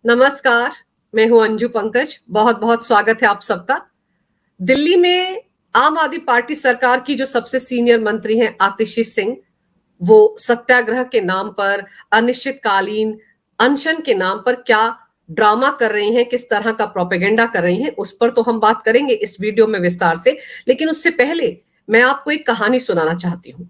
नमस्कार, मैं हूं अंजू पंकज। बहुत बहुत स्वागत है आप सबका। दिल्ली में आम आदमी पार्टी सरकार की जो सबसे सीनियर मंत्री हैं आतिशी सिंह, वो सत्याग्रह के नाम पर, अनिश्चितकालीन अनशन के नाम पर क्या ड्रामा कर रही हैं, किस तरह का प्रोपेगेंडा कर रही हैं, उस पर तो हम बात करेंगे इस वीडियो में विस्तार से। लेकिन उससे पहले मैं आपको एक कहानी सुनाना चाहती हूं।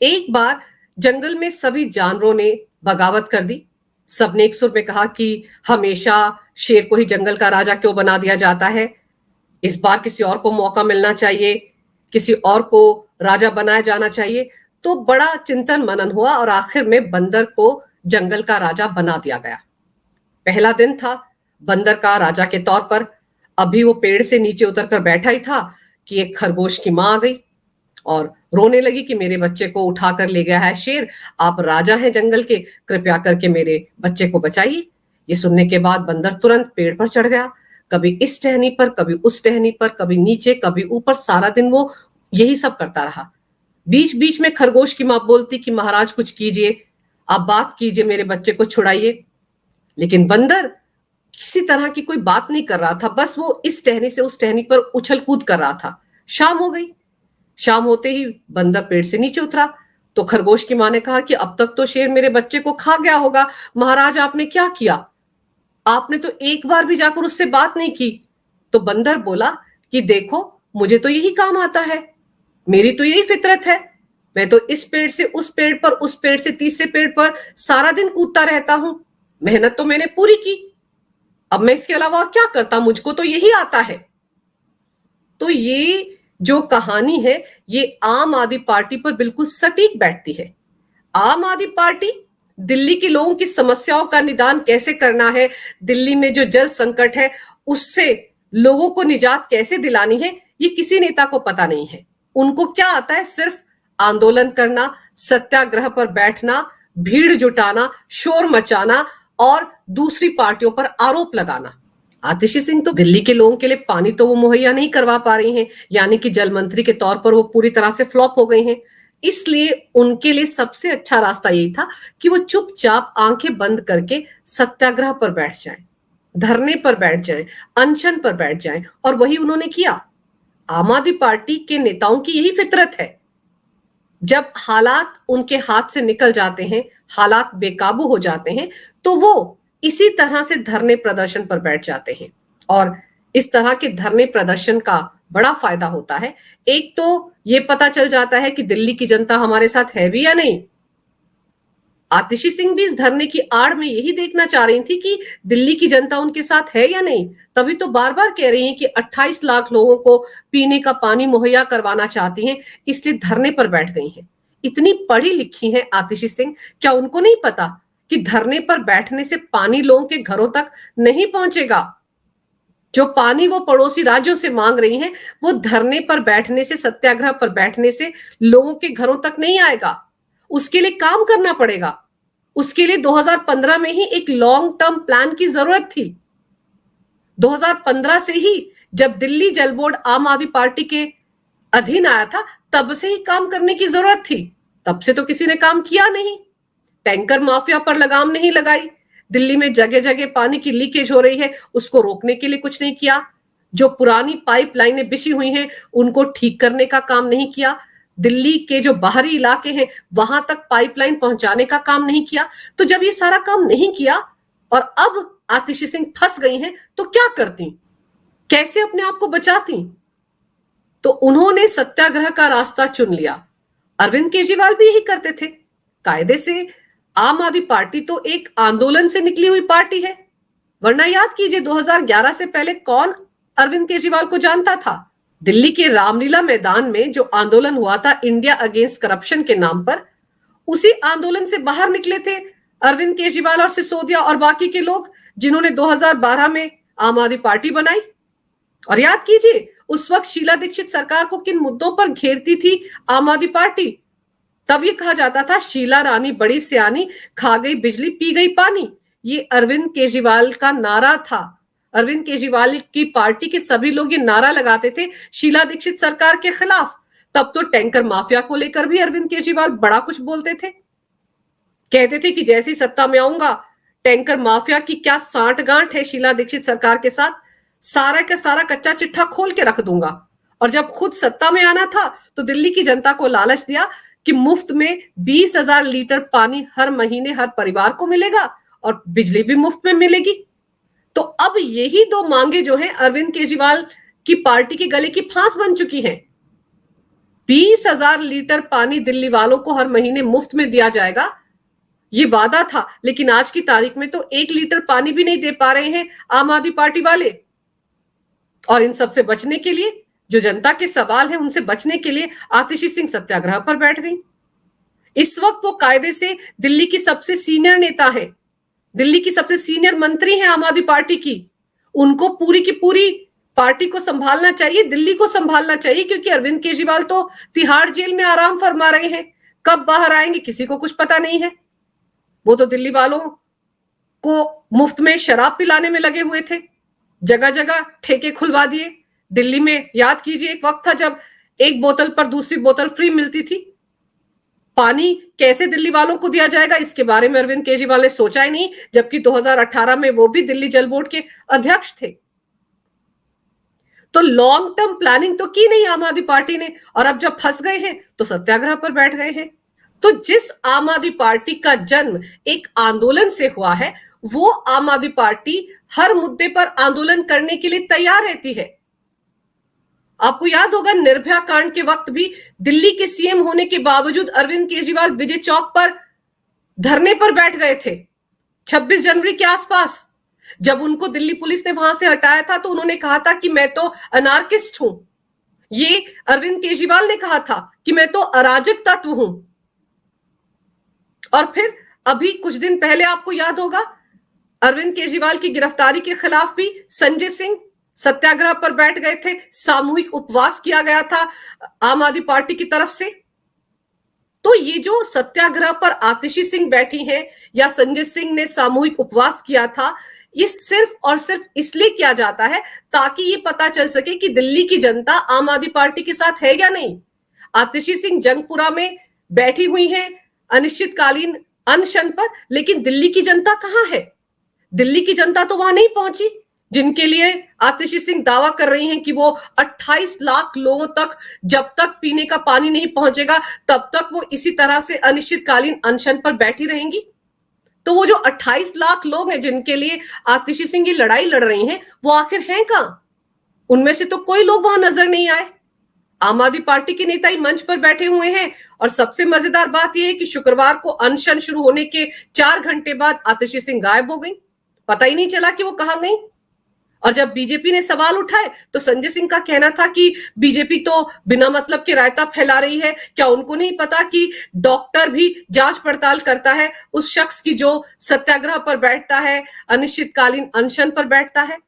एक बार जंगल में सभी जानवरों ने बगावत कर दी। सबने एक सुर में कहा कि हमेशा शेर को ही जंगल का राजा क्यों बना दिया जाता है, इस बार किसी और को मौका मिलना चाहिए, किसी और को राजा बनाया जाना चाहिए। तो बड़ा चिंतन मनन हुआ और आखिर में बंदर को जंगल का राजा बना दिया गया। पहला दिन था बंदर का राजा के तौर पर। अभी वो पेड़ से नीचे उतरकर बैठा ही था कि एक खरगोश की मां आ गई और रोने लगी कि मेरे बच्चे को उठाकर ले गया है शेर, आप राजा हैं जंगल के, कृपया करके मेरे बच्चे को बचाइए। ये सुनने के बाद बंदर तुरंत पेड़ पर चढ़ गया। कभी इस टहनी पर, कभी उस टहनी पर, कभी नीचे, कभी ऊपर। सारा दिन वो यही सब करता रहा। बीच बीच में खरगोश की मां बोलती कि महाराज कुछ कीजिए, आप बात कीजिए, मेरे बच्चे को छुड़ाइए। लेकिन बंदर किसी तरह की कोई बात नहीं कर रहा था, बस वो इस टहनी से उस टहनी पर उछल कूद कर रहा था। शाम हो गई। शाम होते ही बंदर पेड़ से नीचे उतरा तो खरगोश की मां ने कहा कि अब तक तो शेर मेरे बच्चे को खा गया होगा, महाराज आपने क्या किया? आपने तो एक बार भी जाकर उससे बात नहीं की। तो बंदर बोला कि देखो, मुझे तो यही काम आता है, मेरी तो यही फितरत है। मैं तो इस पेड़ से उस पेड़ पर, उस पेड़ से तीसरे पेड़ पर सारा दिन कूदता रहता हूं। मेहनत तो मैंने पूरी की, अब मैं इसके अलावा और क्या करता, मुझको तो यही आता है। तो ये जो कहानी है ये आम आदमी पार्टी पर बिल्कुल सटीक बैठती है। आम आदमी पार्टी दिल्ली के लोगों की समस्याओं का निदान कैसे करना है, दिल्ली में जो जल संकट है उससे लोगों को निजात कैसे दिलानी है, ये किसी नेता को पता नहीं है। उनको क्या आता है? सिर्फ आंदोलन करना, सत्याग्रह पर बैठना, भीड़ जुटाना, शोर मचाना और दूसरी पार्टियों पर आरोप लगाना। आतिशी सिंह तो दिल्ली के लोगों के लिए पानी तो वो मुहैया नहीं करवा पा रही हैं, यानी कि जल मंत्री के तौर पर वो पूरी तरह से फ्लॉप हो गई हैं। इसलिए उनके लिए सबसे अच्छा रास्ता यही था कि वो चुपचाप आंखें बंद करके सत्याग्रह पर बैठ जाएं, धरने पर बैठ जाएं, अनशन पर बैठ जाएं, और वही उन्होंने किया। आम आदमी पार्टी के नेताओं की यही फितरत है। जब हालात उनके हाथ से निकल जाते हैं, हालात बेकाबू हो जाते हैं, तो वो इसी तरह से धरने प्रदर्शन पर बैठ जाते हैं। और इस तरह के धरने प्रदर्शन का बड़ा फायदा होता है। एक तो ये पता चल जाता है कि दिल्ली की जनता हमारे साथ है भी या नहीं। आतिशी सिंह भी इस धरने की आड़ में यही देखना चाह रही थी कि दिल्ली की जनता उनके साथ है या नहीं। तभी तो बार बार कह रही हैं कि 28 लाख लोगों को पीने का पानी मुहैया करवाना चाहती हैं, इसलिए धरने पर बैठ गई हैं। इतनी पढ़ी लिखी हैं आतिशी सिंह, क्या उनको नहीं पता कि धरने पर बैठने से पानी लोगों के घरों तक नहीं पहुंचेगा? जो पानी वो पड़ोसी राज्यों से मांग रही हैं, वो धरने पर बैठने से, सत्याग्रह पर बैठने से लोगों के घरों तक नहीं आएगा। उसके लिए काम करना पड़ेगा। उसके लिए 2015 में ही एक लॉन्ग टर्म प्लान की जरूरत थी। 2015 से ही, जब दिल्ली जल बोर्ड आम आदमी पार्टी के अधीन आया था, तब से ही काम करने की जरूरत थी। तब से तो किसी ने काम किया नहीं। टैंकर माफिया पर लगाम नहीं लगाई। दिल्ली में जगह जगह पानी की लीकेज हो रही है, उसको रोकने के लिए कुछ नहीं किया। जो पुरानी पाइपलाइनें बिछी हुई हैं उनको ठीक करने का काम नहीं किया। दिल्ली के जो बाहरी इलाके हैं वहां तक पाइपलाइन पहुंचाने का काम नहीं किया। तो जब ये सारा काम नहीं किया और अब आतिशी सिंह फंस गई हैं, तो क्या करती, कैसे अपने आप को बचाती? तो उन्होंने सत्याग्रह का रास्ता चुन लिया। अरविंद केजरीवाल भी यही करते थे कायदे से। आम आदमी पार्टी तो एक आंदोलन से निकली हुई पार्टी है, वरना याद कीजिए 2011 से पहले कौन अरविंद केजरीवाल को जानता था? दिल्ली के रामलीला मैदान में जो आंदोलन हुआ था इंडिया अगेंस्ट करप्शन के नाम पर, उसी आंदोलन से बाहर निकले थे अरविंद केजरीवाल और सिसोदिया और बाकी के लोग, जिन्होंने 2012 में आम आदमी पार्टी बनाई। और याद कीजिए उस वक्त शीला दीक्षित सरकार को किन मुद्दों पर घेरती थी आम आदमी पार्टी। तब ये कहा जाता था शीला रानी बड़ी सियानी, खा गई बिजली पी गई पानी। ये अरविंद केजरीवाल का नारा था। अरविंद केजरीवाल की पार्टी के सभी लोग ये नारा लगाते थे शीला दीक्षित सरकार के खिलाफ। तब तो टैंकर माफिया को लेकर भी अरविंद केजरीवाल बड़ा कुछ बोलते थे। कहते थे कि जैसी सत्ता में आऊंगा टैंकर माफिया की क्या सांठगांठ है शीला दीक्षित सरकार के साथ, सारा का सारा कच्चा चिट्ठा खोल के रख दूंगा। और जब खुद सत्ता में आना था तो दिल्ली की जनता को लालच दिया कि मुफ्त में 20,000 लीटर पानी हर महीने हर परिवार को मिलेगा और बिजली भी मुफ्त में मिलेगी। तो अब यही दो मांगे जो है अरविंद केजरीवाल की पार्टी के गले की फांस बन चुकी हैं। 20,000 लीटर पानी दिल्ली वालों को हर महीने मुफ्त में दिया जाएगा, ये वादा था, लेकिन आज की तारीख में तो 1 लीटर पानी भी नहीं दे पा रहे हैं आम आदमी पार्टी वाले। और इन सब से बचने के लिए, जो जनता के सवाल है उनसे बचने के लिए आतिशी सिंह सत्याग्रह पर बैठ गई। इस वक्त वो कायदे से दिल्ली की सबसे सीनियर नेता है, दिल्ली की सबसे सीनियर मंत्री है आम आदमी पार्टी की। उनको पूरी की पूरी पार्टी को संभालना चाहिए, दिल्ली को संभालना चाहिए, क्योंकि अरविंद केजरीवाल तो तिहाड़ जेल में आराम फरमा रहे हैं। कब बाहर आएंगे किसी को कुछ पता नहीं है। वो तो दिल्ली वालों को मुफ्त में शराब पिलाने में लगे हुए थे, जगह जगह ठेके खुलवा दिए। दिल्ली में याद कीजिए एक वक्त था जब एक बोतल पर दूसरी बोतल फ्री मिलती थी। पानी कैसे दिल्ली वालों को दिया जाएगा, इसके बारे में अरविंद केजरीवाल ने सोचा ही नहीं, जबकि 2018 में वो भी दिल्ली जल बोर्ड के अध्यक्ष थे। तो लॉन्ग टर्म प्लानिंग तो की नहीं आम आदमी पार्टी ने, और अब जब फंस गए हैं तो सत्याग्रह पर बैठ गए हैं। तो जिस आम आदमी पार्टी का जन्म एक आंदोलन से हुआ है, वो आम आदमी पार्टी हर मुद्दे पर आंदोलन करने के लिए तैयार रहती है। आपको याद होगा निर्भया कांड के वक्त भी दिल्ली के सीएम होने के बावजूद अरविंद केजरीवाल विजय चौक पर धरने पर बैठ गए थे 26 जनवरी के आसपास। जब उनको दिल्ली पुलिस ने वहां से हटाया था तो उन्होंने कहा था कि मैं तो अनार्किस्ट हूं। ये अरविंद केजरीवाल ने कहा था कि मैं तो अराजक तत्व हूं। और फिर अभी कुछ दिन पहले आपको याद होगा अरविंद केजरीवाल की गिरफ्तारी के खिलाफ भी संजय सिंह सत्याग्रह पर बैठ गए थे, सामूहिक उपवास किया गया था आम आदमी पार्टी की तरफ से। तो ये जो सत्याग्रह पर आतिशी सिंह बैठी हैं या संजय सिंह ने सामूहिक उपवास किया था, ये सिर्फ और सिर्फ इसलिए किया जाता है ताकि ये पता चल सके कि दिल्ली की जनता आम आदमी पार्टी के साथ है या नहीं। आतिशी सिंह जंगपुरा में बैठी हुई हैं अनिश्चितकालीन अनशन पर, लेकिन दिल्ली की जनता कहां है? दिल्ली की जनता तो वहां नहीं पहुंची, जिनके लिए आतिशी सिंह दावा कर रही हैं कि वो 28 लाख लोगों तक जब तक पीने का पानी नहीं पहुंचेगा तब तक वो इसी तरह से अनिश्चितकालीन अनशन पर बैठी रहेंगी। तो वो जो 28 लाख लोग हैं जिनके लिए आतिशी सिंह ये लड़ाई लड़ रही हैं, वो आखिर हैं कहां? उनमें से तो कोई लोग वहां नजर नहीं आए। आम आदमी पार्टी के नेता ही मंच पर बैठे हुए हैं। और सबसे मजेदार बात यह है कि शुक्रवार को अनशन शुरू होने के 4 घंटे बाद आतिशी सिंह गायब हो गई, पता ही नहीं चला कि वो कहां गई। और जब बीजेपी ने सवाल उठाए तो संजय सिंह का कहना था कि बीजेपी तो बिना मतलब के रायता फैला रही है, क्या उनको नहीं पता कि डॉक्टर भी जांच पड़ताल करता है उस शख्स की जो सत्याग्रह पर बैठता है, अनिश्चितकालीन अनशन पर बैठता है।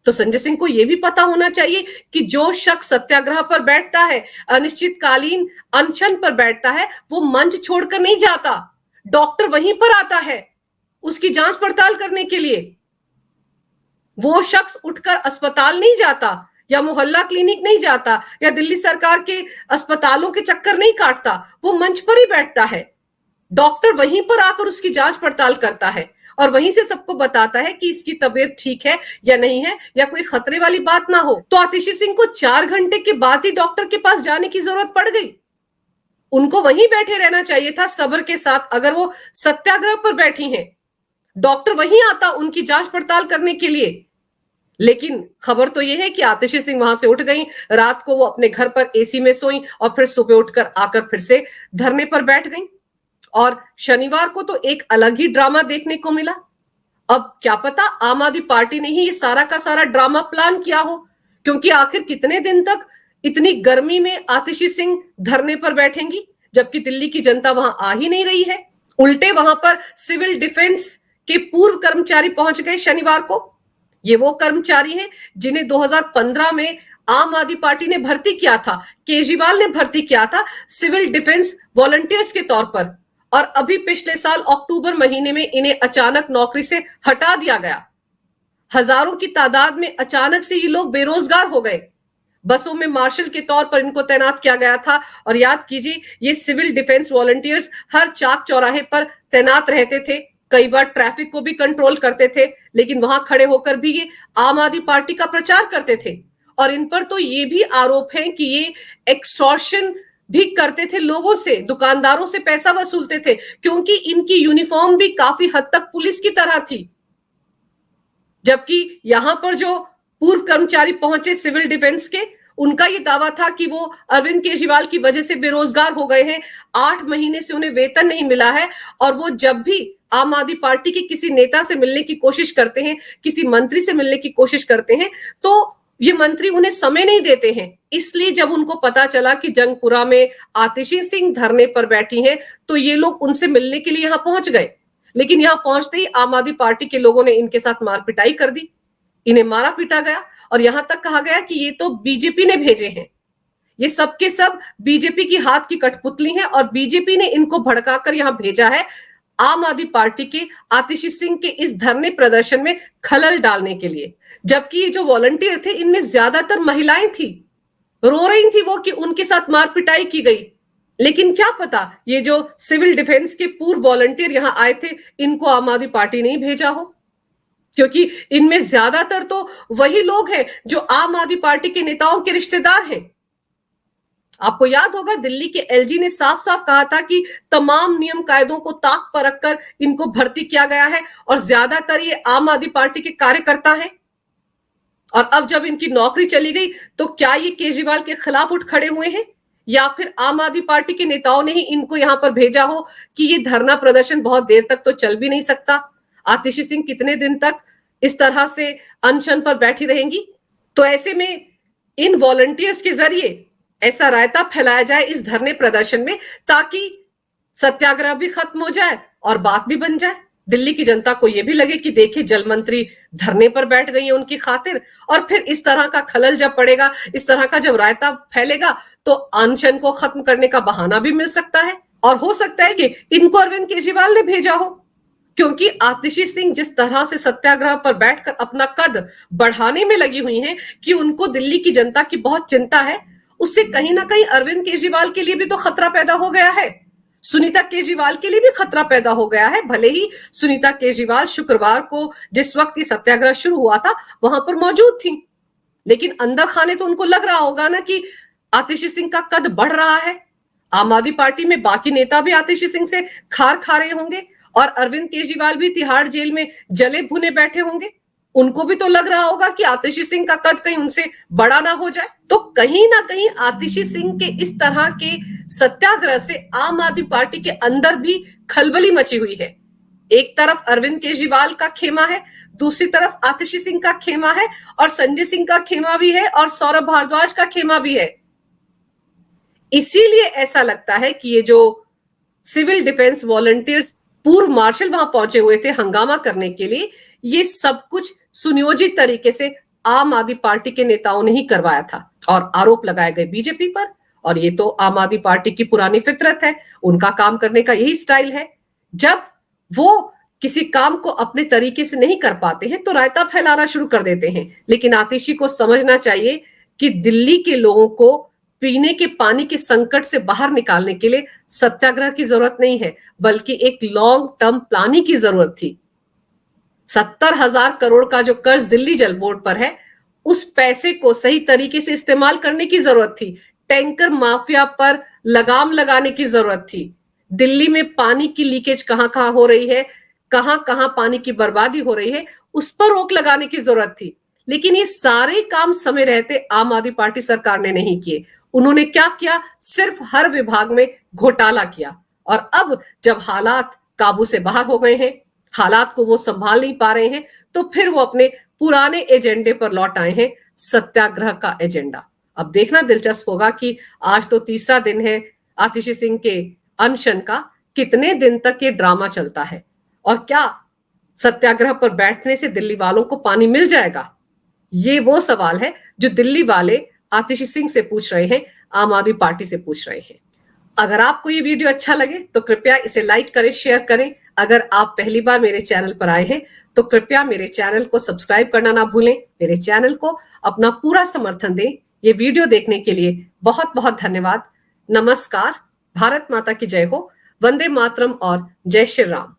तो संजय सिंह को यह भी पता होना चाहिए कि जो शख्स सत्याग्रह पर बैठता है, अनिश्चितकालीन अनशन पर बैठता है, वो मंच छोड़कर नहीं जाता, डॉक्टर वहीं पर आता है उसकी जांच पड़ताल करने के लिए। वो शख्स उठकर अस्पताल नहीं जाता या मोहल्ला क्लिनिक नहीं जाता या दिल्ली सरकार के अस्पतालों के चक्कर नहीं काटता, वो मंच पर ही बैठता है। डॉक्टर वहीं पर आकर उसकी जांच पड़ताल करता है और वहीं से सबको बताता है कि इसकी तबीयत ठीक है या नहीं है या कोई खतरे वाली बात ना हो। तो आतिशी सिंह को 4 घंटे के बाद ही डॉक्टर के पास जाने की जरूरत पड़ गई। उनको वहीं बैठे रहना चाहिए था सब्र के साथ। अगर वो सत्याग्रह पर बैठी हैं, डॉक्टर वहीं आता उनकी जांच पड़ताल करने के लिए। लेकिन खबर तो यह है कि आतिशी सिंह वहां से उठ गई, रात को वो अपने घर पर एसी में सोई और फिर सुबह उठकर आकर फिर से धरने पर बैठ गई। और शनिवार को तो एक अलग ही ड्रामा देखने को मिला। अब क्या पता आम आदमी पार्टी ने ही ये सारा का सारा ड्रामा प्लान किया हो, क्योंकि आखिर कितने दिन तक इतनी गर्मी में आतिशी सिंह धरने पर बैठेंगी जबकि दिल्ली की जनता वहां आ ही नहीं रही है। उल्टे वहां पर सिविल डिफेंस के पूर्व कर्मचारी पहुंच गए शनिवार को। ये वो कर्मचारी हैं जिन्हें 2015 में आम आदमी पार्टी ने भर्ती किया था, केजरीवाल ने भर्ती किया था सिविल डिफेंस वॉलंटियर्स के तौर पर। और अभी पिछले साल अक्टूबर महीने में इन्हें अचानक नौकरी से हटा दिया गया। हजारों की तादाद में अचानक से ये लोग बेरोजगार हो गए। बसों में मार्शल के तौर पर इनको तैनात किया गया था। और याद कीजिए, ये सिविल डिफेंस वॉलंटियर्स हर चाक चौराहे पर तैनात रहते थे कई बार ट्रैफिक को भी कंट्रोल करते थे, लेकिन वहां खड़े होकर भी ये आम आदमी पार्टी का प्रचार करते थे। और इन पर तो ये भी आरोप है कि ये एक्सटॉर्शन भी करते थे लोगों से, दुकानदारों से पैसा वसूलते थे, क्योंकि इनकी यूनिफॉर्म भी काफी हद तक पुलिस की तरह थी। जबकि यहां पर जो पूर्व कर्मचारी पहुंचे सिविल डिफेंस के, उनका ये दावा था कि वो अरविंद केजरीवाल की वजह से बेरोजगार हो गए हैं, 8 महीने से उन्हें वेतन नहीं मिला है, और वो जब भी आम आदमी पार्टी के किसी नेता से मिलने की कोशिश करते हैं, किसी मंत्री से मिलने की कोशिश करते हैं, तो ये मंत्री उन्हें समय नहीं देते हैं। इसलिए जब उनको पता चला कि जंगपुरा में आतिशी सिंह धरने पर बैठी हैं, तो ये लोग उनसे मिलने के लिए यहां पहुंच गए। लेकिन यहां पहुंचते ही आम आदमी पार्टी के लोगों ने इनके साथ मारपिटाई कर दी, इन्हें मारा पीटा गया, और यहां तक कहा गया कि ये तो बीजेपी ने भेजे हैं, ये सब के सब बीजेपी की हाथ की कठपुतली हैं, और बीजेपी ने इनको भड़काकर यहां भेजा है आम आदमी पार्टी के आतिशी सिंह के इस धरने प्रदर्शन में खलल डालने के लिए। जबकि ये जो वॉलंटियर थे, इनमें ज्यादातर महिलाएं थी, रो रही थी वो कि उनके साथ मारपिटाई की गई। लेकिन क्या पता ये जो सिविल डिफेंस के पूर्व वॉलंटियर यहां आए थे, इनको आम आदमी पार्टी नहीं भेजा हो, क्योंकि इनमें ज्यादातर तो वही लोग हैं जो आम आदमी पार्टी के नेताओं के रिश्तेदार हैं। आपको याद होगा, दिल्ली के एलजी ने साफ साफ कहा था कि तमाम नियम कायदों को ताक पर रखकर इनको भर्ती किया गया है, और ज्यादातर ये आम आदमी पार्टी के कार्यकर्ता हैं। और अब जब इनकी नौकरी चली गई, तो क्या ये केजरीवाल के खिलाफ उठ खड़े हुए हैं, या फिर आम आदमी पार्टी के नेताओं ने ही इनको यहां पर भेजा हो कि ये धरना प्रदर्शन बहुत देर तक तो चल भी नहीं सकता, आतिशी सिंह कितने दिन तक इस तरह से अनशन पर बैठी रहेंगी। तो ऐसे में इन वॉलंटियर्स के जरिए ऐसा रायता फैलाया जाए इस धरने प्रदर्शन में, ताकि सत्याग्रह भी खत्म हो जाए और बात भी बन जाए। दिल्ली की जनता को यह भी लगे कि देखिए जल मंत्री धरने पर बैठ गई है उनकी खातिर, और फिर इस तरह का खलल जब पड़ेगा, इस तरह का जब रायता फैलेगा, तो अनशन को खत्म करने का बहाना भी मिल सकता है। और हो सकता है कि इनको अरविंद केजरीवाल ने भेजा हो, क्योंकि आतिशी सिंह जिस तरह से सत्याग्रह पर बैठकर अपना कद बढ़ाने में लगी हुई हैं कि उनको दिल्ली की जनता की बहुत चिंता है, उससे कहीं ना कहीं अरविंद केजरीवाल के लिए भी तो खतरा पैदा हो गया है, सुनीता केजरीवाल के लिए भी खतरा पैदा हो गया है। भले ही सुनीता केजरीवाल शुक्रवार को जिस वक्त ये सत्याग्रह शुरू हुआ था वहां पर मौजूद थी, लेकिन अंदर खाने तो उनको लग रहा होगा ना कि आतिशी सिंह का कद बढ़ रहा है। आम आदमी पार्टी में बाकी नेता भी आतिशी सिंह से खार खा रहे होंगे, और अरविंद केजरीवाल भी तिहाड़ जेल में जले भुने बैठे होंगे, उनको भी तो लग रहा होगा कि आतिशी सिंह का कद कहीं उनसे बड़ा ना हो जाए। तो कहीं ना कहीं आतिशी सिंह के इस तरह के सत्याग्रह से आम आदमी पार्टी के अंदर भी खलबली मची हुई है। एक तरफ अरविंद केजरीवाल का खेमा है, दूसरी तरफ आतिशी सिंह का खेमा है, और संजय सिंह का खेमा भी है, और सौरभ भारद्वाज का खेमा भी है। इसीलिए ऐसा लगता है कि ये जो सिविल डिफेंस वॉलंटियर्स पूर्व मार्शल वहां पहुंचे हुए थे हंगामा करने के लिए, ये सब कुछ सुनियोजित तरीके से आम आदमी पार्टी के नेताओं ने ही करवाया था, और आरोप लगाए गए बीजेपी पर। और ये तो आम आदमी पार्टी की पुरानी फितरत है, उनका काम करने का यही स्टाइल है। जब वो किसी काम को अपने तरीके से नहीं कर पाते हैं तो रायता फैलाना शुरू कर देते हैं। लेकिन आतिशी को समझना चाहिए कि दिल्ली के लोगों को पीने के पानी के संकट से बाहर निकालने के लिए सत्याग्रह की जरूरत नहीं है, बल्कि एक लॉन्ग टर्म प्लानिंग की जरूरत थी। 70,000 करोड़ का जो कर्ज दिल्ली जल बोर्ड पर है, उस पैसे को सही तरीके से इस्तेमाल करने की जरूरत थी। टैंकर माफिया पर लगाम लगाने की जरूरत थी। दिल्ली में पानी की लीकेज कहां कहां हो रही है, कहां कहां पानी की बर्बादी हो रही है, उस पर रोक लगाने की जरूरत थी। लेकिन ये सारे काम समय रहते आम आदमी पार्टी सरकार ने नहीं किए। उन्होंने क्या किया? सिर्फ हर विभाग में घोटाला किया। और अब जब हालात काबू से बाहर हो गए हैं, हालात को वो संभाल नहीं पा रहे हैं, तो फिर वो अपने पुराने एजेंडे पर लौट आए हैं, सत्याग्रह का एजेंडा। अब देखना दिलचस्प होगा कि आज तो तीसरा दिन है आतिशी सिंह के अनशन का, कितने दिन तक ये ड्रामा चलता है, और क्या सत्याग्रह पर बैठने से दिल्ली वालों को पानी मिल जाएगा? ये वो सवाल है जो दिल्ली वाले आतिशी सिंह से पूछ रहे हैं, आम आदमी पार्टी से पूछ रहे हैं। अगर आपको ये वीडियो अच्छा लगे तो कृपया इसे लाइक करें, शेयर करें। अगर आप पहली बार मेरे चैनल पर आए हैं तो कृपया मेरे चैनल को सब्सक्राइब करना ना भूलें। मेरे चैनल को अपना पूरा समर्थन दें। ये वीडियो देखने के लिए बहुत बहुत धन्यवाद। नमस्कार। भारत माता की जय हो। वंदे मातरम और जय श्री राम।